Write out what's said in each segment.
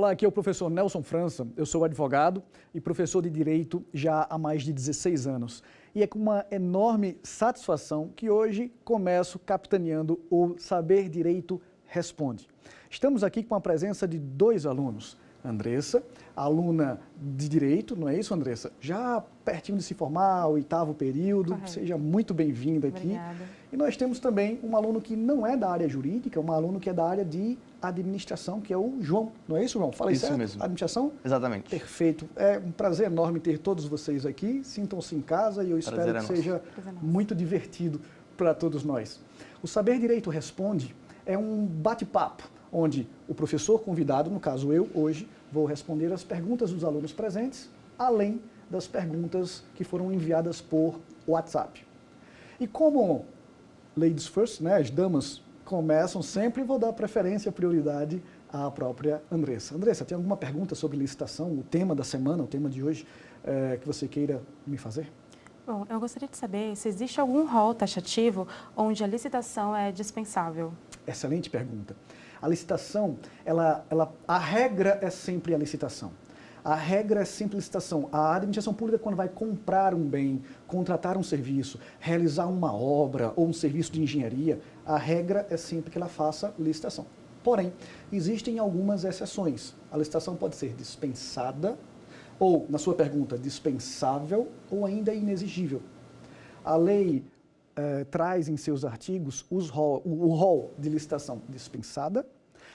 Olá, aqui é o professor Nelson França, eu sou advogado e professor de Direito já há mais de 16 anos. E é com uma enorme satisfação que hoje começo capitaneando o Saber Direito Responde. Estamos aqui com a presença de dois alunos. Andressa, aluna de Direito, não é isso, Andressa? Já pertinho de se formar, oitavo período, correto. Seja muito bem-vinda aqui. Obrigada. E nós temos também um aluno que não é da área jurídica, um aluno que é da área de administração, que é o João, não é isso, João? Fala isso certo? Mesmo. Administração? Exatamente. Perfeito. É um prazer enorme ter todos vocês aqui, sintam-se em casa e eu espero que seja muito divertido para todos nós. O Saber Direito Responde é um bate-papo, onde o professor convidado, no caso eu, hoje, vou responder as perguntas dos alunos presentes, além das perguntas que foram enviadas por WhatsApp. E como ladies first, né, as damas começam sempre, vou dar preferência, prioridade à própria Andressa. Andressa, tem alguma pergunta sobre licitação, o tema da semana, o tema de hoje, que você queira me fazer? Bom, eu gostaria de saber se existe algum rol taxativo onde a licitação é dispensável. Excelente pergunta. A licitação, a regra é sempre a licitação. A regra é sempre a licitação. A administração pública, quando vai comprar um bem, contratar um serviço, realizar uma obra ou um serviço de engenharia, a regra é sempre que ela faça licitação. Porém, existem algumas exceções. A licitação pode ser dispensada, ou, na sua pergunta, dispensável ou ainda inexigível. A lei traz em seus artigos o rol de licitação dispensada.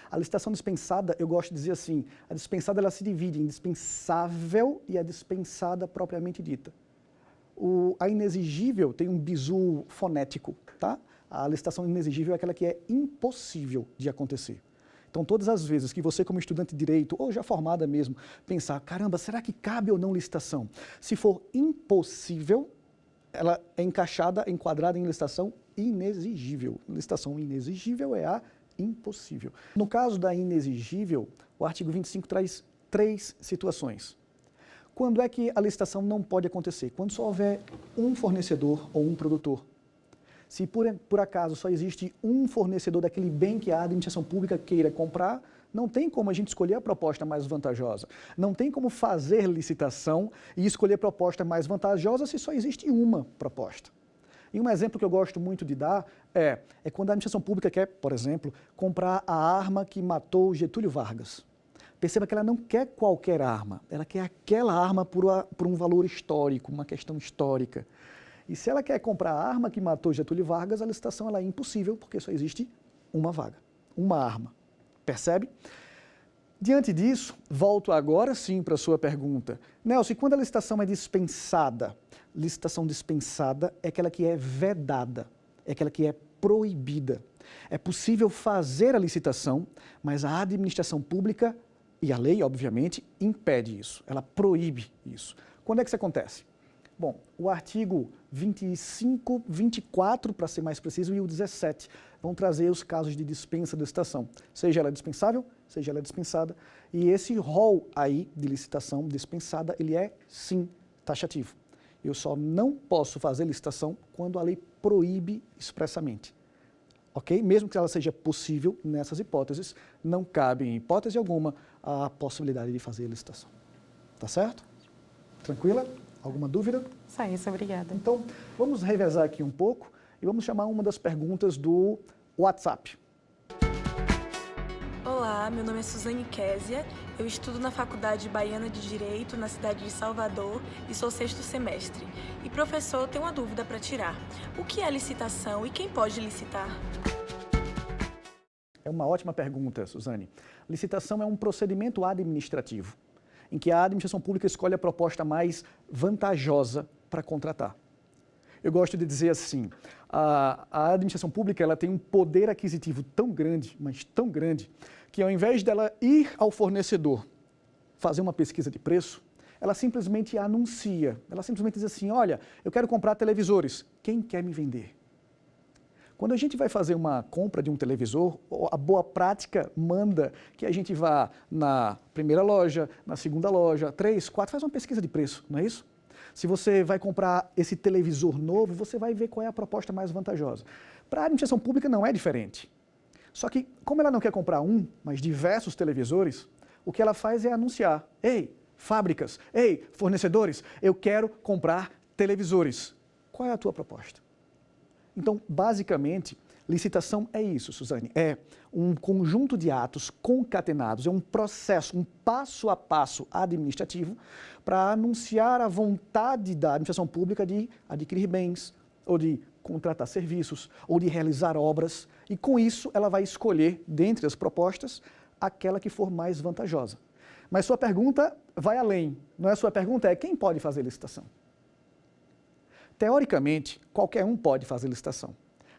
A licitação dispensada, eu gosto de dizer assim, a dispensada ela se divide em dispensável e a dispensada propriamente dita. A inexigível tem um bizu fonético, tá? A licitação inexigível é aquela que é impossível de acontecer. Então, todas as vezes que você, como estudante de Direito, ou já formada mesmo, pensar, caramba, será que cabe ou não licitação? Se for impossível, ela é enquadrada em licitação inexigível. Licitação inexigível é a impossível. No caso da inexigível, o artigo 25 traz 3 situações. Quando é que a licitação não pode acontecer? Quando só houver um fornecedor ou um produtor. Se por acaso só existe um fornecedor daquele bem que a administração pública queira comprar, não tem como a gente escolher a proposta mais vantajosa. Não tem como fazer licitação e escolher a proposta mais vantajosa se só existe uma proposta. E um exemplo que eu gosto muito de dar é quando a administração pública quer, por exemplo, comprar a arma que matou Getúlio Vargas. Perceba que ela não quer qualquer arma, ela quer aquela arma por um valor histórico, uma questão histórica. E se ela quer comprar a arma que matou Getúlio Vargas, a licitação ela é impossível, porque só existe uma vaga, uma arma. Percebe? Diante disso, volto agora sim para a sua pergunta. Nelson, e quando a licitação é dispensada? Licitação dispensada é aquela que é vedada, é aquela que é proibida. É possível fazer a licitação, mas a administração pública, e a lei, obviamente, impede isso, ela proíbe isso. Quando é que isso acontece? Bom, o artigo 25, 24, para ser mais preciso, e o 17 vão trazer os casos de dispensa de licitação, seja ela dispensável, seja ela dispensada, e esse rol aí de licitação dispensada, ele é sim taxativo. Eu só não posso fazer licitação quando a lei proíbe expressamente. Ok? Mesmo que ela seja possível, nessas hipóteses, não cabe em hipótese alguma a possibilidade de fazer licitação. Tá certo? Tranquila? Alguma dúvida? Só isso, obrigada. Então, vamos revezar aqui um pouco e vamos chamar uma das perguntas do WhatsApp. Olá, meu nome é Suzane Késia, eu estudo na Faculdade Baiana de Direito, na cidade de Salvador, e sou 6º semestre. E professor, eu tenho uma dúvida para tirar. O que é licitação e quem pode licitar? É uma ótima pergunta, Suzane. Licitação é um procedimento administrativo, em que a administração pública escolhe a proposta mais vantajosa para contratar. Eu gosto de dizer assim, a administração pública ela tem um poder aquisitivo tão grande, mas tão grande, que ao invés dela ir ao fornecedor fazer uma pesquisa de preço, ela simplesmente anuncia, ela simplesmente diz assim, olha, eu quero comprar televisores, quem quer me vender? Quando a gente vai fazer uma compra de um televisor, a boa prática manda que a gente vá na primeira loja, na segunda loja, 3, 4, faz uma pesquisa de preço, não é isso? Se você vai comprar esse televisor novo, você vai ver qual é a proposta mais vantajosa. Para a administração pública não é diferente. Só que, como ela não quer comprar um, mas diversos televisores, o que ela faz é anunciar: ei, fábricas, ei, fornecedores, eu quero comprar televisores. Qual é a tua proposta? Então, basicamente, licitação é isso, Suzane, é um conjunto de atos concatenados, é um processo, um passo a passo administrativo para anunciar a vontade da administração pública de adquirir bens, ou de contratar serviços, ou de realizar obras, e com isso ela vai escolher, dentre as propostas, aquela que for mais vantajosa. Mas sua pergunta vai além, não é? Sua pergunta é: quem pode fazer licitação? Teoricamente, qualquer um pode fazer licitação.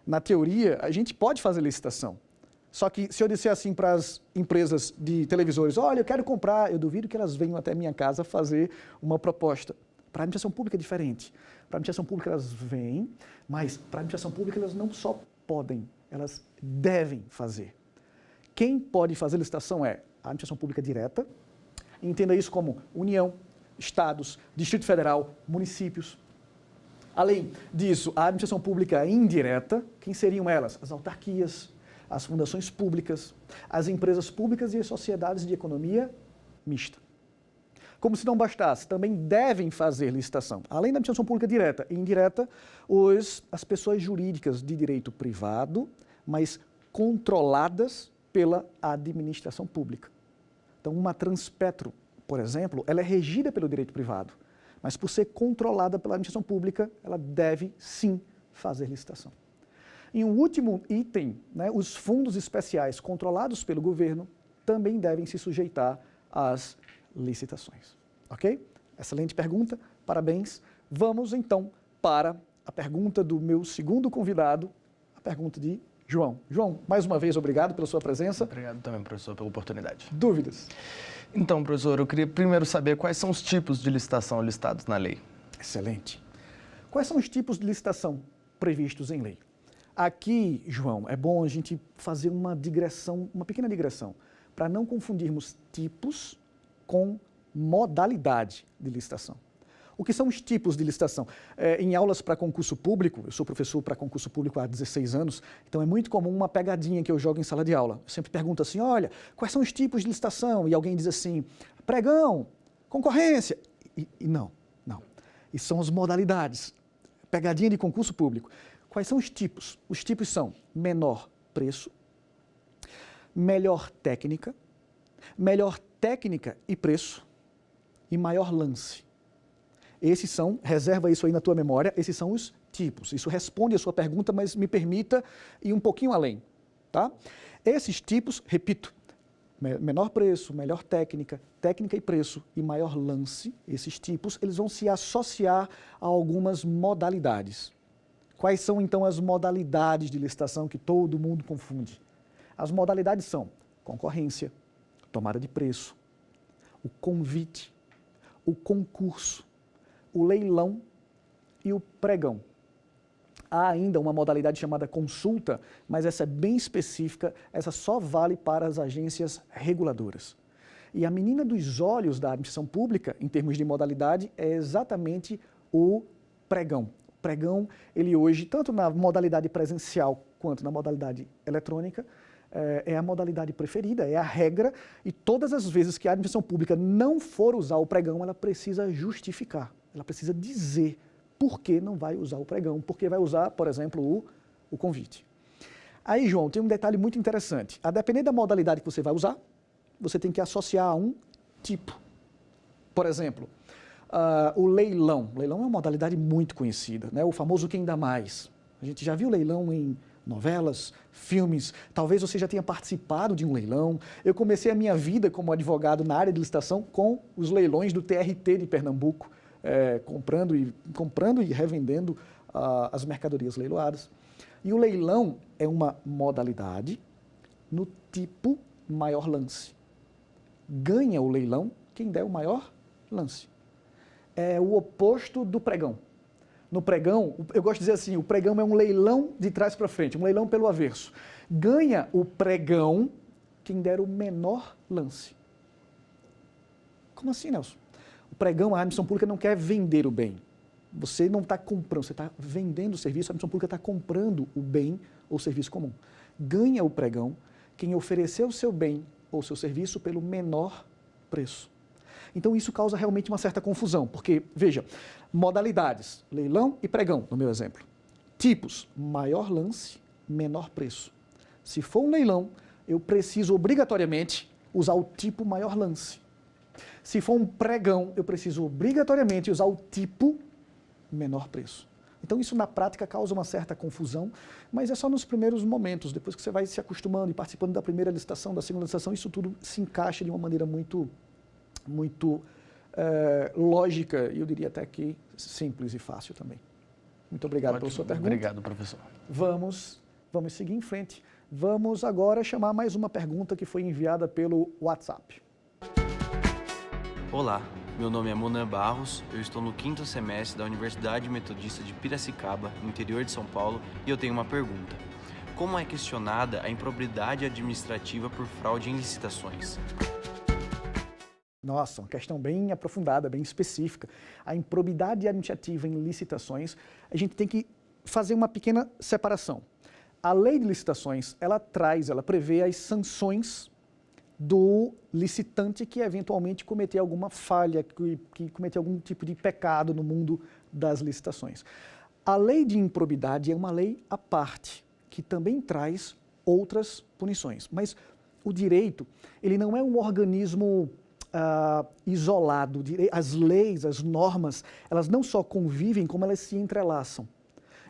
Na teoria, a gente pode fazer licitação. Só que se eu disser assim para as empresas de televisores: olha, eu quero comprar, eu duvido que elas venham até minha casa fazer uma proposta. Para a administração pública é diferente. Para a administração pública elas vêm, mas para a administração pública elas não só podem, elas devem fazer. Quem pode fazer licitação é a administração pública direta. Entenda isso como União, Estados, Distrito Federal, municípios. Além disso, a administração pública indireta, quem seriam elas? As autarquias, as fundações públicas, as empresas públicas e as sociedades de economia mista. Como se não bastasse, também devem fazer licitação. Além da administração pública direta e indireta, as pessoas jurídicas de direito privado, mas controladas pela administração pública. Então, uma Transpetro, por exemplo, ela é regida pelo direito privado, mas por ser controlada pela administração pública, ela deve sim fazer licitação. E um último item, né, os fundos especiais controlados pelo governo também devem se sujeitar às licitações. Ok? Excelente pergunta, parabéns. Vamos então para a pergunta do meu segundo convidado, a pergunta de João. João, mais uma vez, obrigado pela sua presença. Obrigado também, professor, pela oportunidade. Dúvidas? Então, professor, eu queria primeiro saber quais são os tipos de licitação listados na lei. Excelente. Quais são os tipos de licitação previstos em lei? Aqui, João, é bom a gente fazer uma digressão, uma pequena digressão, para não confundirmos tipos com modalidade de licitação. O que são os tipos de licitação? Em aulas para concurso público, eu sou professor para concurso público há 16 anos, então é muito comum uma pegadinha que eu jogo em sala de aula. Eu sempre pergunto assim: olha, quais são os tipos de licitação? E alguém diz assim: pregão, concorrência. E não. Isso são as modalidades. Pegadinha de concurso público. Quais são os tipos? Os tipos são menor preço, melhor técnica e preço e maior lance. Esses são, reserva isso aí na tua memória, esses são os tipos. Isso responde a sua pergunta, mas me permita ir um pouquinho além, tá? Esses tipos, repito, menor preço, melhor técnica e preço e maior lance, esses tipos, eles vão se associar a algumas modalidades. Quais são então as modalidades de licitação que todo mundo confunde? As modalidades são concorrência, tomada de preço, o convite, o concurso, o leilão e o pregão. Há ainda uma modalidade chamada consulta, mas essa é bem específica, essa só vale para as agências reguladoras. E a menina dos olhos da administração pública, em termos de modalidade, é exatamente o pregão. O pregão, ele hoje, tanto na modalidade presencial quanto na modalidade eletrônica, é a modalidade preferida, é a regra, e todas as vezes que a administração pública não for usar o pregão, ela precisa justificar. Ela precisa dizer por que não vai usar o pregão, porque vai usar, por exemplo, o convite. Aí, João, tem um detalhe muito interessante. A depender da modalidade que você vai usar, você tem que associar a um tipo. Por exemplo, o leilão. O leilão é uma modalidade muito conhecida, né? O famoso quem dá mais. A gente já viu leilão em novelas, filmes, talvez você já tenha participado de um leilão. Eu comecei a minha vida como advogado na área de licitação com os leilões do TRT de Pernambuco, comprando e revendendo as mercadorias leiloadas. E o leilão é uma modalidade no tipo maior lance. Ganha o leilão quem der o maior lance. É o oposto do pregão. No pregão, eu gosto de dizer assim, o pregão é um leilão de trás para frente, um leilão pelo avesso. Ganha o pregão quem der o menor lance. Como assim, Nelson? O pregão, a administração pública não quer vender o bem. Você não está comprando, você está vendendo o serviço, a administração pública está comprando o bem ou serviço comum. Ganha o pregão quem ofereceu o seu bem ou seu serviço pelo menor preço. Então isso causa realmente uma certa confusão, porque, veja, modalidades, leilão e pregão, no meu exemplo. Tipos, maior lance, menor preço. Se for um leilão, eu preciso obrigatoriamente usar o tipo maior lance. Se for um pregão, eu preciso obrigatoriamente usar o tipo menor preço. Então isso na prática causa uma certa confusão, mas é só nos primeiros momentos, depois que você vai se acostumando e participando da primeira licitação, da segunda licitação, isso tudo se encaixa de uma maneira muito lógica e eu diria até que simples e fácil também. Muito obrigado pela sua pergunta. Obrigado, professor. Vamos seguir em frente. Vamos agora chamar mais uma pergunta que foi enviada pelo WhatsApp. Olá, meu nome é Monan Barros, eu estou no 5º semestre da Universidade Metodista de Piracicaba, no interior de São Paulo, e eu tenho uma pergunta. Como é questionada a improbidade administrativa por fraude em licitações? Nossa, uma questão bem aprofundada, bem específica. A improbidade administrativa em licitações, a gente tem que fazer uma pequena separação. A lei de licitações, ela prevê as sanções do licitante que eventualmente cometer alguma falha, que cometer algum tipo de pecado no mundo das licitações. A lei de improbidade é uma lei à parte, que também traz outras punições. Mas o direito, ele não é um organismo isolado. As leis, as normas, elas não só convivem, como elas se entrelaçam.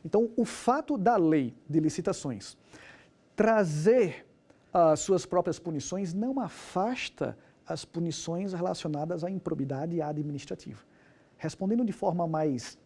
Então, o fato da lei de licitações trazer suas próprias punições não afasta as punições relacionadas à improbidade administrativa. Respondendo de forma mais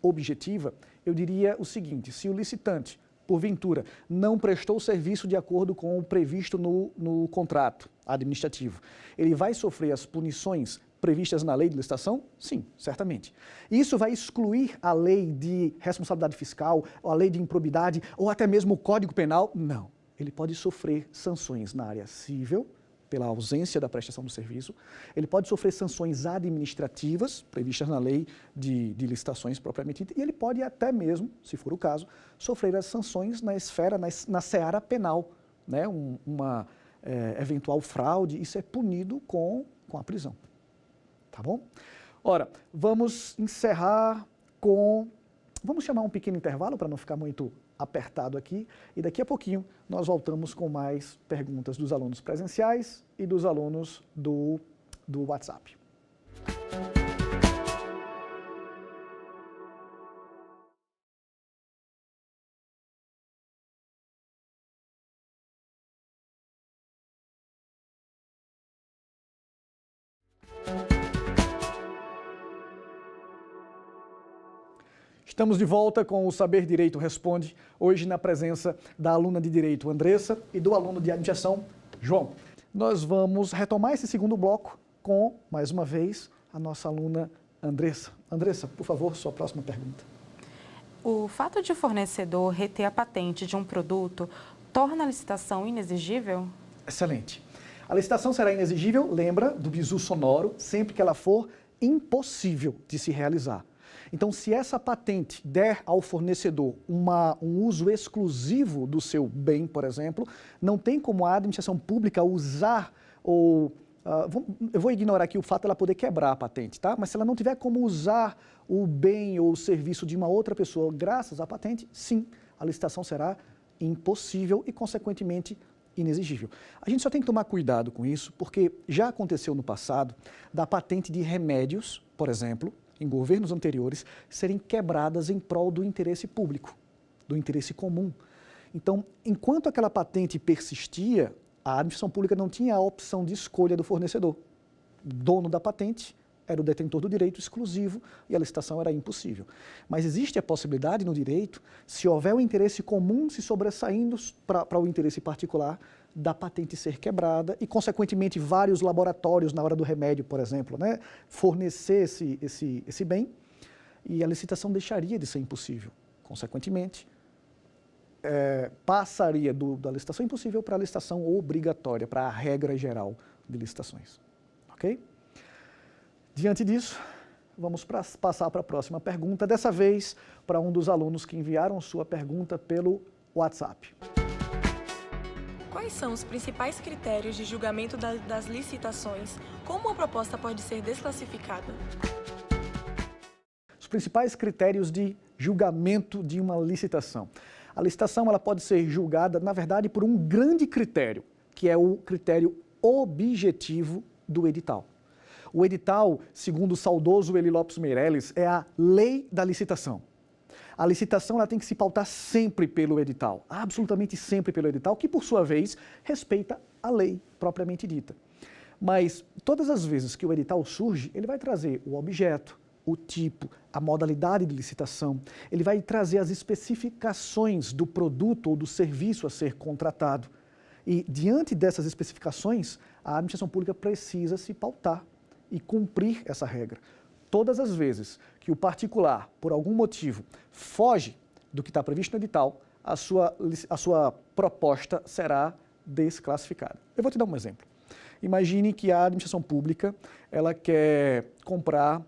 objetiva, eu diria o seguinte: se o licitante, porventura, não prestou o serviço de acordo com o previsto no contrato administrativo, ele vai sofrer as punições previstas na lei de licitação? Sim, certamente. Isso vai excluir a lei de responsabilidade fiscal, a lei de improbidade ou até mesmo o Código Penal? Não. Ele pode sofrer sanções na área civil, pela ausência da prestação do serviço, ele pode sofrer sanções administrativas, previstas na lei de licitações propriamente dita, e ele pode até mesmo, se for o caso, sofrer as sanções na esfera, na seara penal, né? Uma eventual fraude, isso é punido com a prisão. Tá bom? Ora, vamos encerrar com... Vamos chamar um pequeno intervalo para não ficar muito apertado aqui e daqui a pouquinho nós voltamos com mais perguntas dos alunos presenciais e dos alunos do WhatsApp. Estamos de volta com o Saber Direito Responde, hoje na presença da aluna de Direito, Andressa, e do aluno de Administração, João. Nós vamos retomar esse segundo bloco com, mais uma vez, a nossa aluna Andressa. Andressa, por favor, sua próxima pergunta. O fato de o fornecedor reter a patente de um produto torna a licitação inexigível? Excelente. A licitação será inexigível, lembra, do bizu sonoro, sempre que ela for impossível de se realizar. Então, se essa patente der ao fornecedor um uso exclusivo do seu bem, por exemplo, não tem como a administração pública usar ou... eu vou ignorar aqui o fato de ela poder quebrar a patente, tá? Mas se ela não tiver como usar o bem ou o serviço de uma outra pessoa graças à patente, sim, a licitação será impossível e, consequentemente, inexigível. A gente só tem que tomar cuidado com isso, porque já aconteceu no passado da patente de remédios, por exemplo, em governos anteriores, serem quebradas em prol do interesse público, do interesse comum. Então, enquanto aquela patente persistia, a administração pública não tinha a opção de escolha do fornecedor. O dono da patente era o detentor do direito exclusivo e a licitação era impossível. Mas existe a possibilidade no direito, se houver um interesse comum se sobressaindo para o interesse particular, da patente ser quebrada e, consequentemente, vários laboratórios, na hora do remédio, por exemplo, né, fornecer esse bem e a licitação deixaria de ser impossível. Consequentemente, passaria da licitação impossível para a licitação obrigatória, para a regra geral de licitações. Ok? Diante disso, vamos passar para a próxima pergunta, dessa vez para um dos alunos que enviaram sua pergunta pelo WhatsApp. Quais são os principais critérios de julgamento das licitações? Como uma proposta pode ser desclassificada? Os principais critérios de julgamento de uma licitação. A licitação ela pode ser julgada, na verdade, por um grande critério, que é o critério objetivo do edital. O edital, segundo o saudoso Eli Lopes Meireles, é a lei da licitação. A licitação ela tem que se pautar sempre pelo edital, absolutamente sempre pelo edital, que por sua vez respeita a lei propriamente dita. Mas todas as vezes que o edital surge, ele vai trazer o objeto, o tipo, a modalidade de licitação, ele vai trazer as especificações do produto ou do serviço a ser contratado. E diante dessas especificações, a administração pública precisa se pautar e cumprir essa regra. Todas as vezes que o particular, por algum motivo, foge do que está previsto no edital, a sua proposta será desclassificada. Eu vou te dar um exemplo. Imagine que a administração pública ela quer comprar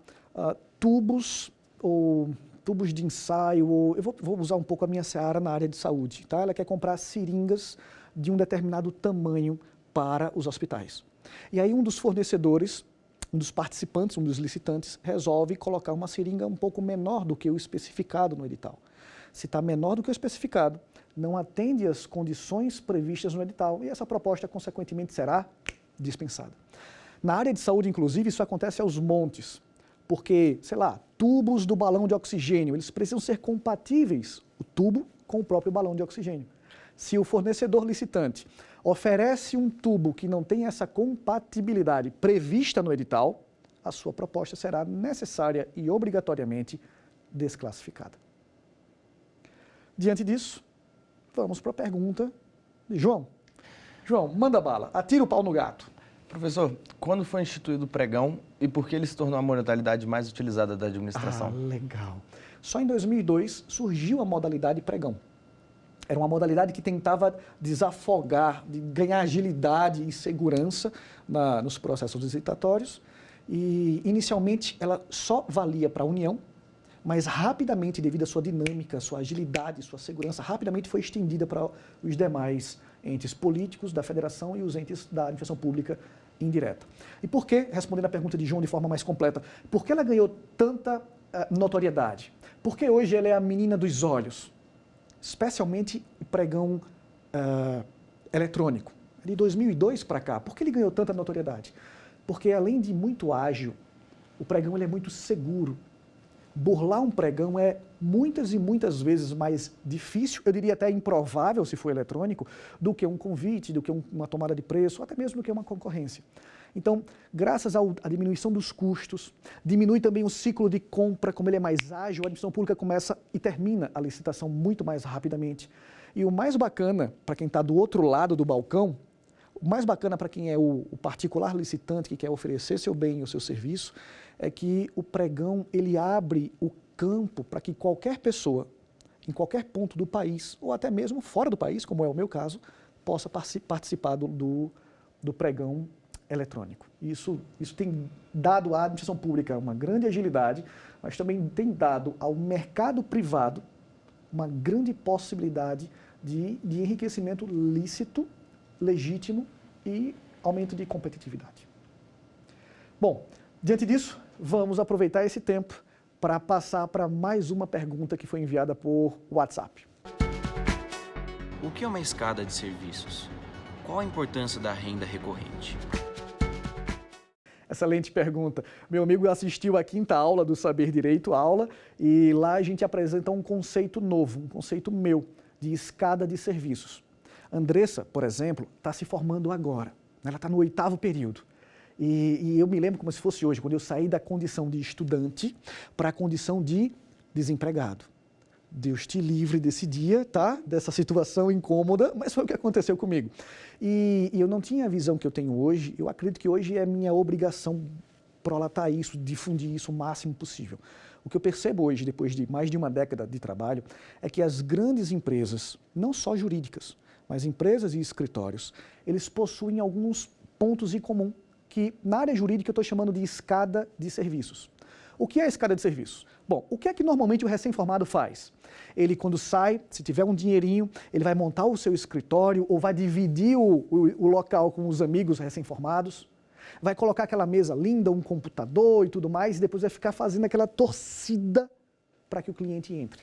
tubos ou tubos de ensaio, ou eu vou usar um pouco a minha seara na área de saúde, tá? Ela quer comprar seringas de um determinado tamanho para os hospitais. E aí um dos fornecedores, um dos participantes, um dos licitantes, resolve colocar uma seringa um pouco menor do que o especificado no edital. Se está menor do que o especificado, não atende às condições previstas no edital e essa proposta, consequentemente, será dispensada. Na área de saúde, inclusive, isso acontece aos montes, porque, sei lá, tubos do balão de oxigênio, eles precisam ser compatíveis, o tubo com o próprio balão de oxigênio. Se o fornecedor licitante oferece um tubo que não tem essa compatibilidade prevista no edital, a sua proposta será necessária e obrigatoriamente desclassificada. Diante disso, vamos para a pergunta de João. João, manda bala, atira o pau no gato. Professor, quando foi instituído o pregão e por que ele se tornou a modalidade mais utilizada da administração? Legal. Só em 2002 surgiu a modalidade pregão. Era uma modalidade que tentava desafogar, de ganhar agilidade e segurança nos processos licitatórios. E, inicialmente, ela só valia para a União, mas rapidamente, devido à sua dinâmica, sua agilidade, sua segurança, rapidamente foi estendida para os demais entes políticos da federação e os entes da administração pública indireta. E por que, respondendo a pergunta de João de forma mais completa, por que ela ganhou tanta notoriedade? Porque hoje ela é a menina dos olhos, especialmente o pregão eletrônico. De 2002 para cá, por que ele ganhou tanta notoriedade? Porque além de muito ágil, o pregão ele é muito seguro. Burlar um pregão é muitas e muitas vezes mais difícil, eu diria até improvável se for eletrônico, do que um convite, do que uma tomada de preço, ou até mesmo do que uma concorrência. Então, graças à diminuição dos custos, diminui também o ciclo de compra, como ele é mais ágil, a administração pública começa e termina a licitação muito mais rapidamente. E o mais bacana, para quem está do outro lado do balcão, o mais bacana para quem é o particular licitante que quer oferecer seu bem ou seu serviço, é que o pregão ele abre o campo para que qualquer pessoa, em qualquer ponto do país, ou até mesmo fora do país, como é o meu caso, possa participar do pregão eletrônico. Isso tem dado à administração pública uma grande agilidade, mas também tem dado ao mercado privado uma grande possibilidade de enriquecimento lícito, legítimo e aumento de competitividade. Bom, diante disso, vamos aproveitar esse tempo para passar para mais uma pergunta que foi enviada por WhatsApp. O que é uma escada de serviços? Qual a importância da renda recorrente? Excelente pergunta. Meu amigo assistiu à 5ª aula do Saber Direito, e lá a gente apresenta um conceito novo, um conceito meu, de escada de serviços. Andressa, por exemplo, está se formando agora. Ela está no 8º período. E eu me lembro como se fosse hoje, quando eu saí da condição de estudante para a condição de desempregado. Deus te livre desse dia, tá? Dessa situação incômoda, mas foi o que aconteceu comigo. E eu não tinha a visão que eu tenho hoje, eu acredito que hoje é minha obrigação prolatar isso, difundir isso o máximo possível. O que eu percebo hoje, depois de mais de uma década de trabalho, é que as grandes empresas, não só jurídicas, mas empresas e escritórios, eles possuem alguns pontos em comum, que na área jurídica eu estou chamando de escada de serviços. O que é a escada de serviços? Bom, o que é que normalmente o recém-formado faz? Ele, quando sai, se tiver um dinheirinho, ele vai montar o seu escritório ou vai dividir o local com os amigos recém-formados, vai colocar aquela mesa linda, um computador e tudo mais, e depois vai ficar fazendo aquela torcida para que o cliente entre.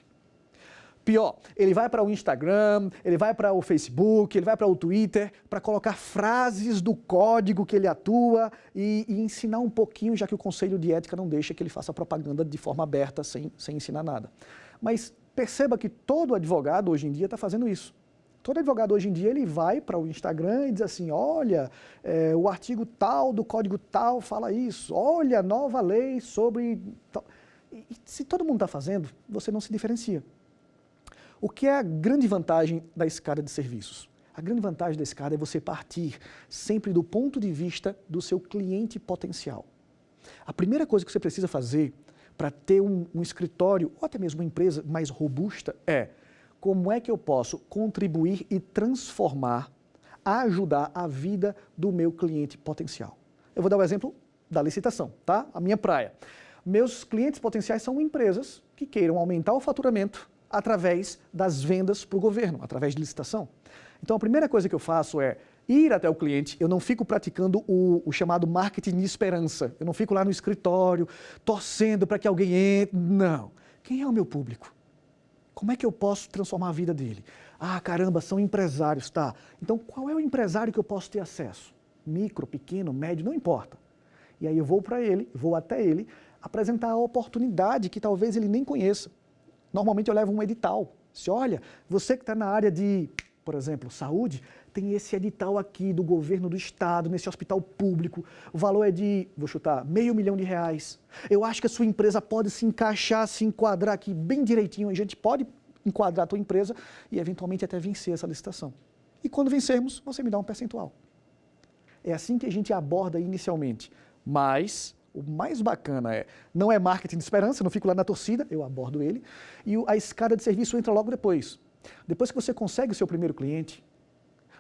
Pior, ele vai para o Instagram, ele vai para o Facebook, ele vai para o Twitter para colocar frases do código que ele atua e ensinar um pouquinho, já que o Conselho de Ética não deixa que ele faça propaganda de forma aberta, sem ensinar nada. Mas perceba que todo advogado hoje em dia está fazendo isso. Todo advogado hoje em dia ele vai para o Instagram e diz assim, olha, o artigo tal do código tal fala isso, olha a nova lei sobre... tal. E se todo mundo está fazendo, você não se diferencia. O que é a grande vantagem da escada de serviços? A grande vantagem da escada é você partir sempre do ponto de vista do seu cliente potencial. A primeira coisa que você precisa fazer para ter um escritório ou até mesmo uma empresa mais robusta é como é que eu posso contribuir e transformar, ajudar a vida do meu cliente potencial. Eu vou dar o exemplo da licitação, tá? A minha praia. Meus clientes potenciais são empresas que queiram aumentar o faturamento através das vendas para o governo, através de licitação. Então, a primeira coisa que eu faço é ir até o cliente, eu não fico praticando o chamado marketing de esperança, eu não fico lá no escritório torcendo para que alguém entre, não. Quem é o meu público? Como é que eu posso transformar a vida dele? Ah, caramba, são empresários, tá. Então, qual é o empresário que eu posso ter acesso? Micro, pequeno, médio, não importa. E aí eu vou para ele, vou até ele, apresentar a oportunidade que talvez ele nem conheça. Normalmente eu levo um edital. Se olha, você que está na área de, por exemplo, saúde, tem esse edital aqui do governo do estado, nesse hospital público, o valor é de, vou chutar, R$500 mil. Eu acho que a sua empresa pode se encaixar, se enquadrar aqui bem direitinho, a gente pode enquadrar a tua empresa e eventualmente até vencer essa licitação. E quando vencermos, você me dá um percentual. É assim que a gente aborda inicialmente, mas... O mais bacana não é marketing de esperança, eu não fico lá na torcida, eu abordo ele, e a escada de serviço entra logo depois. Depois que você consegue o seu primeiro cliente,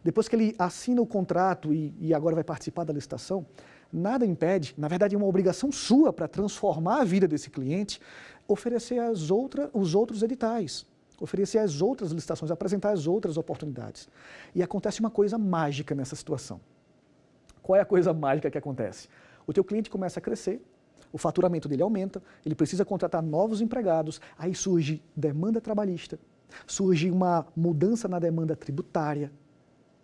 depois que ele assina o contrato e agora vai participar da licitação, nada impede, na verdade é uma obrigação sua para transformar a vida desse cliente, oferecer os outros editais, oferecer as outras licitações, apresentar as outras oportunidades. E acontece uma coisa mágica nessa situação. Qual é a coisa mágica que acontece? O teu cliente começa a crescer, o faturamento dele aumenta, ele precisa contratar novos empregados, aí surge demanda trabalhista, surge uma mudança na demanda tributária.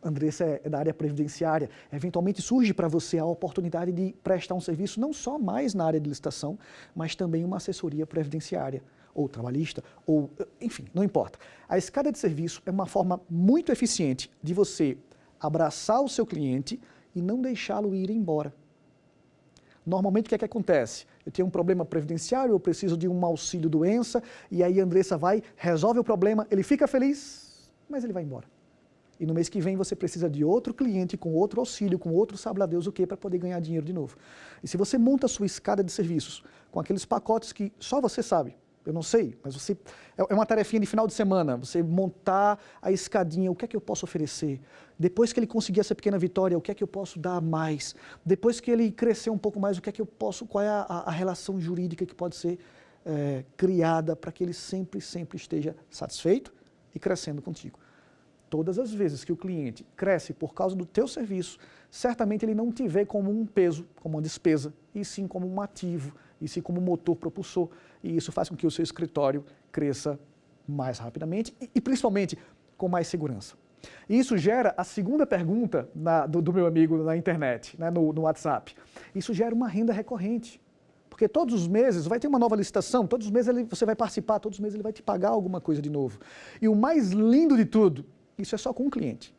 Andressa é da área previdenciária, eventualmente surge para você a oportunidade de prestar um serviço não só mais na área de licitação, mas também uma assessoria previdenciária, ou trabalhista, ou enfim, não importa. A escada de serviço é uma forma muito eficiente de você abraçar o seu cliente e não deixá-lo ir embora. Normalmente o que é que acontece? Eu tenho um problema previdenciário, eu preciso de um auxílio-doença, e aí a Andressa vai, resolve o problema, ele fica feliz, mas ele vai embora. E no mês que vem você precisa de outro cliente com outro auxílio, com outro sabe-lá-Deus o quê, para poder ganhar dinheiro de novo. E se você monta a sua escada de serviços com aqueles pacotes que só você sabe, eu não sei, mas você é uma tarefinha de final de semana, você montar a escadinha, o que é que eu posso oferecer? Depois que ele conseguir essa pequena vitória, o que é que eu posso dar mais? Depois que ele crescer um pouco mais, o que é que eu posso, qual é a relação jurídica que pode ser criada para que ele sempre esteja satisfeito e crescendo contigo? Todas as vezes que o cliente cresce por causa do teu serviço, certamente ele não te vê como um peso, como uma despesa, e sim como um ativo, e sim como um motor propulsor. E isso faz com que o seu escritório cresça mais rapidamente e principalmente com mais segurança. E isso gera a segunda pergunta do meu amigo na internet, né, no WhatsApp. Isso gera uma renda recorrente. Porque todos os meses vai ter uma nova licitação, todos os meses você vai participar, todos os meses ele vai te pagar alguma coisa de novo. E o mais lindo de tudo, isso é só com um cliente.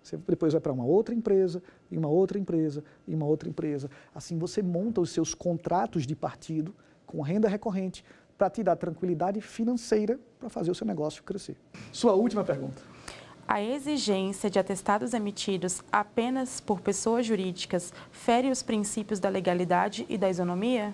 Você depois vai para uma outra empresa, e uma outra empresa, e uma outra empresa. Assim você monta os seus contratos de partido com renda recorrente para te dar tranquilidade financeira para fazer o seu negócio crescer. Sua última pergunta. A exigência de atestados emitidos apenas por pessoas jurídicas fere os princípios da legalidade e da isonomia?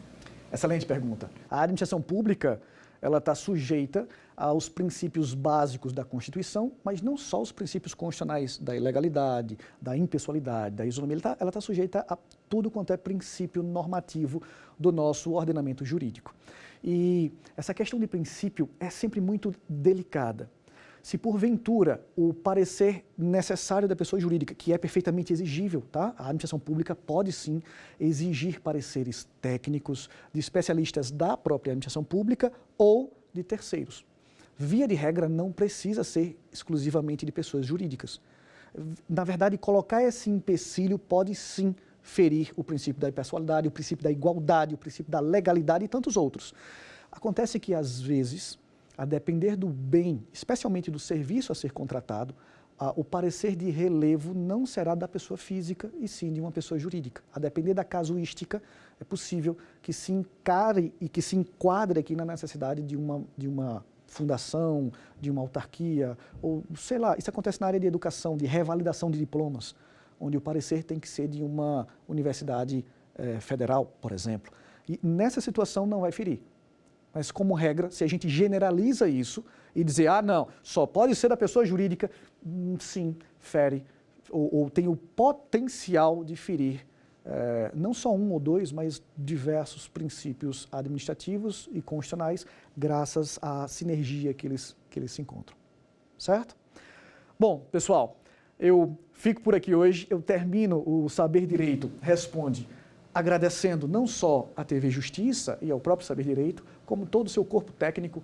Excelente pergunta. A administração pública, ela está sujeita aos princípios básicos da Constituição, mas não só os princípios constitucionais da ilegalidade, da impessoalidade, da isonomia, ela está sujeita a tudo quanto é princípio normativo do nosso ordenamento jurídico. E essa questão de princípio é sempre muito delicada. Se porventura o parecer necessário da pessoa jurídica, que é perfeitamente exigível, tá? A administração pública pode sim exigir pareceres técnicos de especialistas da própria administração pública ou de terceiros. Via de regra, não precisa ser exclusivamente de pessoas jurídicas. Na verdade, colocar esse empecilho pode sim ferir o princípio da impessoalidade, o princípio da igualdade, o princípio da legalidade e tantos outros. Acontece que, às vezes, a depender do bem, especialmente do serviço a ser contratado, o parecer de relevo não será da pessoa física e sim de uma pessoa jurídica. A depender da casuística, é possível que se encare e que se enquadre aqui na necessidade de uma fundação, de uma autarquia, ou sei lá, isso acontece na área de educação, de revalidação de diplomas, onde o parecer tem que ser de uma universidade federal, por exemplo. E nessa situação não vai ferir. Mas, como regra, se a gente generaliza isso e dizer, não, só pode ser da pessoa jurídica, sim, fere, ou tem o potencial de ferir não só um ou dois, mas diversos princípios administrativos e constitucionais, graças à sinergia que eles se encontram. Certo? Bom, pessoal, eu fico por aqui hoje, eu termino o Saber Direito Responde agradecendo não só à TV Justiça e ao próprio Saber Direito, como todo o seu corpo técnico,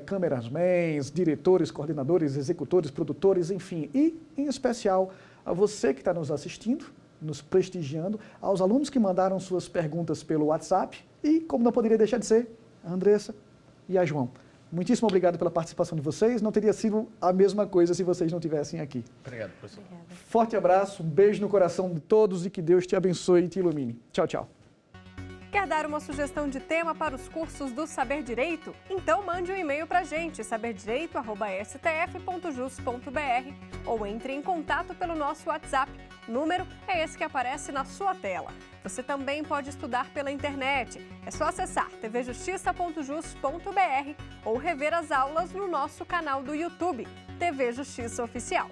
cameramans, diretores, coordenadores, executores, produtores, enfim, e em especial a você que está nos assistindo, nos prestigiando, aos alunos que mandaram suas perguntas pelo WhatsApp e, como não poderia deixar de ser, a Andressa e a João. Muitíssimo obrigado pela participação de vocês. Não teria sido a mesma coisa se vocês não estivessem aqui. Obrigado, professor. Obrigada. Forte abraço, um beijo no coração de todos e que Deus te abençoe e te ilumine. Tchau, tchau. Quer dar uma sugestão de tema para os cursos do Saber Direito? Então mande um e-mail para a gente, saberdireito@stf.jus.br, ou entre em contato pelo nosso WhatsApp. O número é esse que aparece na sua tela. Você também pode estudar pela internet. É só acessar tvjustiça.jus.br ou rever as aulas no nosso canal do YouTube, TV Justiça Oficial.